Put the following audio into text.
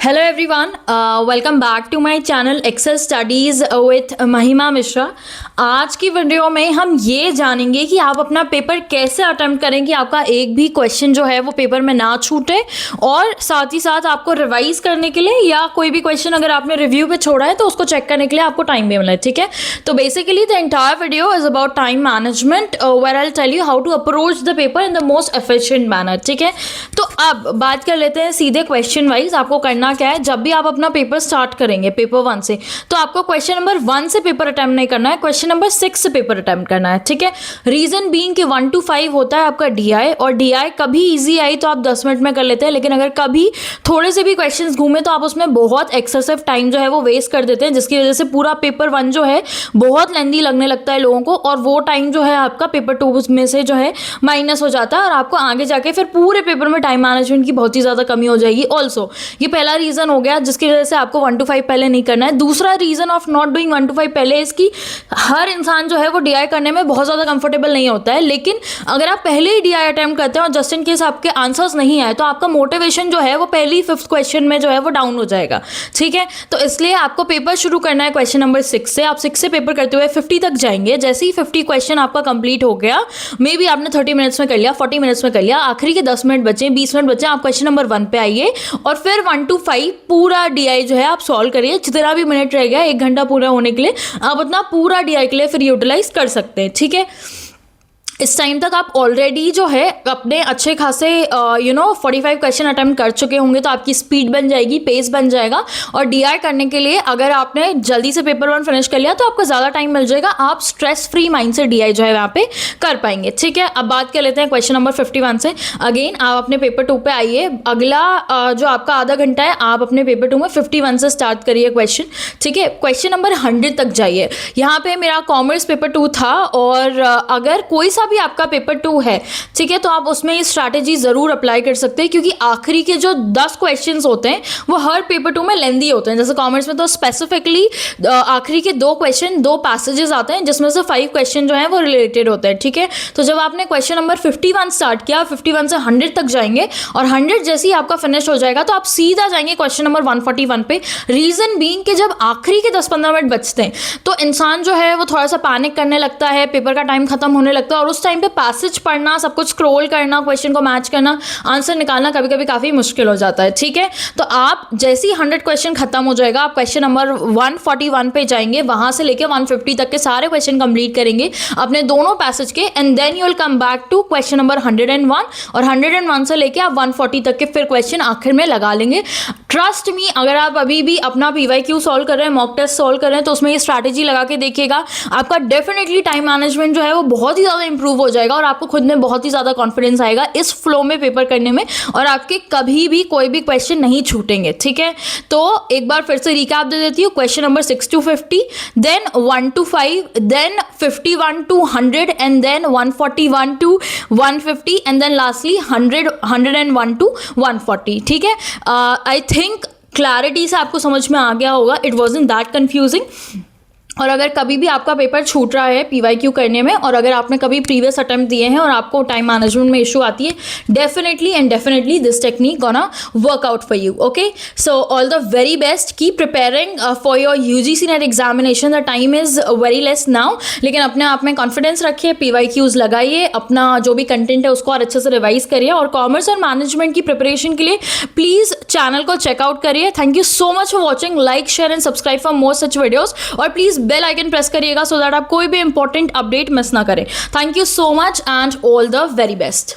Hello everyone, welcome back to my channel Excel Studies with Mahima Mishra. आज की video में हम ये जानेंगे कि आप अपना पेपर कैसे अटेम्प्ट करें कि आपका एक भी क्वेश्चन जो है वो पेपर में ना छूटे, और साथ ही साथ आपको रिवाइज करने के लिए या कोई भी क्वेश्चन अगर आपने रिव्यू पे छोड़ा है तो उसको चेक करने के लिए आपको टाइम भी मिले। ठीक है, तो basically the entire video is about time management where I tell you how to approach the paper in the most efficient manner. ठीक है, तो अब बात कर लेते हैं सीधे क्वेश्चन वाइज। आपको करना क्या है, जब भी आप अपना पेपर स्टार्ट करेंगे पेपर 1 से, तो आपको क्वेश्चन नंबर 1 से पेपर अटेम्प्ट नहीं करना है, क्वेश्चन नंबर 6 से पेपर अटेम्प्ट करना है। ठीक है, रीजन बीइंग कि 1 to 5 होता है आपका डीआई, और डीआई कभी इजी आई तो आप 10 मिनट में कर लेते हैं, लेकिन अगर कभी थोड़े से भी क्वेश्चंस घूमे तो आप उसमें बहुत एक्सेसिव टाइम जो है वो वेस्ट कर देते हैं, जिसकी वजह से पूरा पेपर 1 जो है बहुत लेंदी लगने लगता है लोगों को, और वो टाइम जो है आपका पेपर 2 में से जो है माइनस हो जाता है, और आपको आगे जाके फिर पूरे पेपर में टाइम मैनेजमेंट की बहुत ही ज़्यादा कमी हो जाएगी। ऑल्सो ये पहला रीज़न हो गया जिसकी वजह से आपको 1 to 5 पहले नहीं करना है। दूसरा reason of not doing 1 to 5 पहले इसकी, हर इंसान जो है वो डीआई करने में बहुत ज़्यादा कंफर्टेबल नहीं होता है, लेकिन अगर आप पहले ही डीआई अटेम्प्ट करते हैं और जस्ट इन केस आपके आंसर्स नहीं आए तो आपका मोटिवेशन जो है वो पहली 5th क्वेश्चन में जो है वो डाउन हो जाएगा। ठीक है, तो इसलिए आपको पेपर शुरू करना है क्वेश्चन नंबर 6 से। आप 6 से पेपर करते हुए 50 तक जाएंगे। जैसे ही 50 क्वेश्चन आपका कंप्लीट हो गया, मे बी आपने 30 मिनट्स में कर लिया, 40 मिनट्स में कर लिया, आखिरी के 10 मिनट बचे, 20 मिनट बचे, आप क्वेश्चन नंबर 1 पे आइए और फिर 1 to 5 पूरा डीआई जो है आप सॉल्व करिए। जितना भी मिनट रह गया, 1 घंटा पूरा होने के लिए, आप अपना पूरा डीआई के लिए फिर यूटिलाइज कर सकते हैं। ठीक है, इस टाइम तक आप ऑलरेडी जो है अपने अच्छे खासे 45 क्वेश्चन अटेम्प्ट कर चुके होंगे, तो आपकी स्पीड बन जाएगी, पेस बन जाएगा, और डीआई करने के लिए अगर आपने जल्दी से पेपर 1 फिनिश कर लिया तो आपको ज़्यादा टाइम मिल जाएगा, आप स्ट्रेस फ्री माइंड से डीआई जो है वहाँ पे कर पाएंगे। ठीक है, अब बात कर लेते हैं क्वेश्चन नंबर 51 से। अगेन आप अपने पेपर 2 पे आइए। अगला जो आपका आधा घंटा है, आप अपने पेपर 2 में 51 से स्टार्ट करिए क्वेश्चन। ठीक है, क्वेश्चन नंबर 100 तक जाइए। यहाँ पे मेरा कॉमर्स पेपर 2 था, और अगर कोई सा भी आपका पेपर 2 है, ठीक है, तो आप उसमें ये स्ट्रैटेजी जरूर अप्लाई कर सकते हैं, क्योंकि आखिरी के जो 10 क्वेश्चंस होते हैं वो हर पेपर 2 में लेंदी होते हैं। जैसे कॉमर्स में तो स्पेसिफिकली आखिरी के 2 क्वेश्चन 2 पैसेजेस आते हैं, जिसमें से 5 क्वेश्चन जो है वो रिलेटेड होते हैं। ठीक है, तो जब आपने क्वेश्चन नंबर 51 स्टार्ट किया, 51 से 100 तक जाएंगे, और 100 जैसे ही आपका फिनिश हो जाएगा तो आप सीधा जाएंगे क्वेश्चन नंबर 141 पे। रीजन बीइंग कि जब आखिरी के 10-15 मिनट बचते हैं तो इंसान जो है वो थोड़ा सा पैनिक करने लगता है, पेपर का टाइम खत्म होने लगता है, और उस टाइम पे पैसेज पढ़ना, सब कुछ स्क्रॉल करना, क्वेश्चन को मैच करना, आंसर निकालना कभी कभी काफ़ी मुश्किल हो जाता है। ठीक है, तो आप जैसे ही 100 क्वेश्चन खत्म हो जाएगा, आप क्वेश्चन नंबर 141 पे जाएंगे, वहां से लेकर 150 तक के सारे क्वेश्चन कंप्लीट करेंगे अपने दोनों पैसेज के, and then you will come back to question number 101, और 101 से लेकर आप 140 तक के फिर क्वेश्चन आखिर में लगा लेंगे। ट्रस्ट मी, अगर आप अभी भी अपना पीवाईक्यू सॉल्व कर रहे हैं, मॉक टेस्ट सॉल्व कर रहे हैं, तो उसमें ये स्ट्रैटेजी लगा के देखिएगा, आपका डेफिनेटली टाइम मैनेजमेंट जो है वो बहुत ही ज़्यादा इंप्रूव हो जाएगा, और आपको खुद में बहुत ही ज़्यादा कॉन्फिडेंस आएगा इस फ्लो में पेपर करने में, और आपके कभी भी कोई भी क्वेश्चन नहीं छूटेंगे। ठीक है, तो एक बार फिर से रिकैप दे देती हूँ। Question number 6 to 50, then 1 to 5, then 51 to 100, and then 141 to 150, and then lastly 101 to 140। ठीक है, आई थिंक क्लैरिटी से आपको समझ में आ गया होगा, इट वॉजंट दैट कन्फ्यूजिंग। और अगर कभी भी आपका पेपर छूट रहा है पीवाईक्यू करने में, और अगर आपने कभी प्रीवियस अटेम्प्ट दिए हैं और आपको टाइम मैनेजमेंट में इशू आती है, definitely this technique gonna work out for you. Okay, so all the very best, keep preparing for your UGC net examination. The time is very less now, लेकिन अपने आप में कॉन्फिडेंस रखिए, PYQs लगाइए, अपना जो भी कंटेंट है उसको और अच्छे से रिवाइज करिए, और कॉमर्स और मैनेजमेंट की प्रिपरेशन के लिए प्लीज चैनल को चेकआउट करिए। Thank you so much for watching, like share and subscribe for more such videos, और प्लीज बेल आइकन प्रेस करिएगा सो दैट आप कोई भी इंपॉर्टेंट अपडेट मिस ना करें। Thank you so much and all the very best.